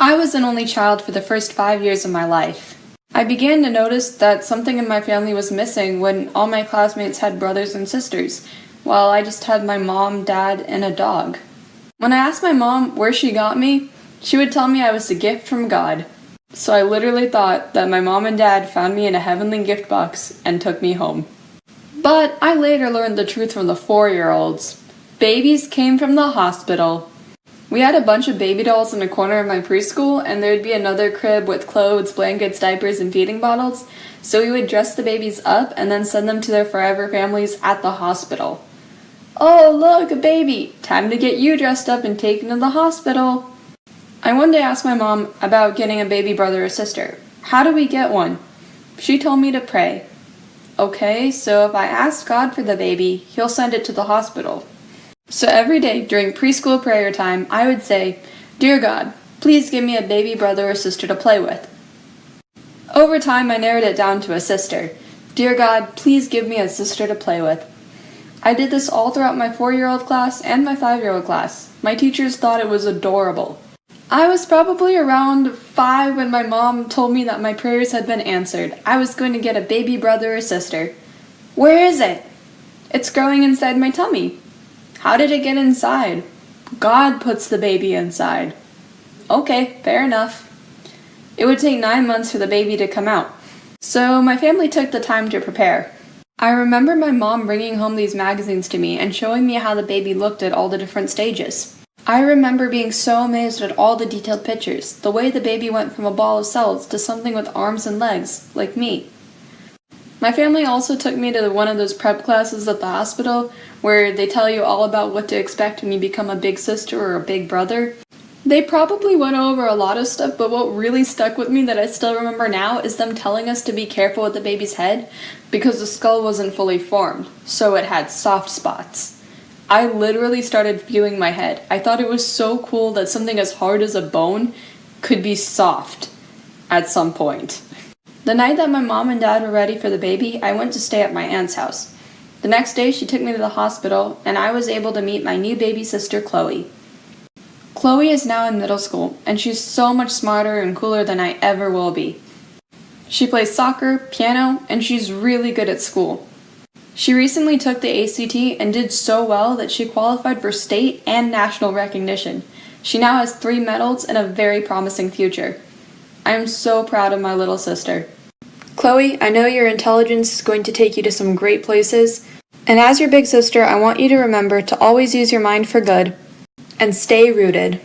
I was an only child for the first 5 years of my life. I began to notice that something in my family was missing when all my classmates had brothers and sisters, while I just had my mom, dad, and a dog. When I asked my mom where she got me, she would tell me I was a gift from God. So I literally thought that my mom and dad found me in a heavenly gift box and took me home. But I later learned the truth from the 4-year-olds. Babies came from the hospital. We had a bunch of baby dolls in a corner of my preschool, and there'd be another crib with clothes, blankets, diapers, and feeding bottles, so we would dress the babies up and then send them to their forever families at the hospital. Oh, look, a baby! Time to get you dressed up and taken to the hospital! I one day asked my mom about getting a baby brother or sister. How do we get one? She told me to pray. Okay, so if I ask God for the baby, He'll send it to the hospital. So every day during preschool prayer time, I would say, "Dear God, please give me a baby brother or sister to play with." Over time, I narrowed it down to a sister. "Dear God, please give me a sister to play with." I did this all throughout my 4-year-old class and my 5-year-old class. My teachers thought it was adorable. I was probably around 5 when my mom told me that my prayers had been answered. I was going to get a baby brother or sister. Where is it? It's growing inside my tummy. How did it get inside? God puts the baby inside. Okay, fair enough. It would take 9 months for the baby to come out. So my family took the time to prepare. I remember my mom bringing home these magazines to me and showing me how the baby looked at all the different stages. I remember being so amazed at all the detailed pictures, the way the baby went from a ball of cells to something with arms and legs, like me. My family also took me to one of those prep classes at the hospital where they tell you all about what to expect when you become a big sister or a big brother. They probably went over a lot of stuff, but what really stuck with me that I still remember now is them telling us to be careful with the baby's head because the skull wasn't fully formed, so it had soft spots. I literally started feeling my head. I thought it was so cool that something as hard as a bone could be soft at some point. The night that my mom and dad were ready for the baby, I went to stay at my aunt's house. The next day, she took me to the hospital, and I was able to meet my new baby sister, Chloe. Chloe is now in middle school, and she's so much smarter and cooler than I ever will be. She plays soccer, piano, and she's really good at school. She recently took the ACT and did so well that she qualified for state and national recognition. She now has 3 medals and a very promising future. I am so proud of my little sister. Chloe, I know your intelligence is going to take you to some great places, and as your big sister, I want you to remember to always use your mind for good and stay rooted.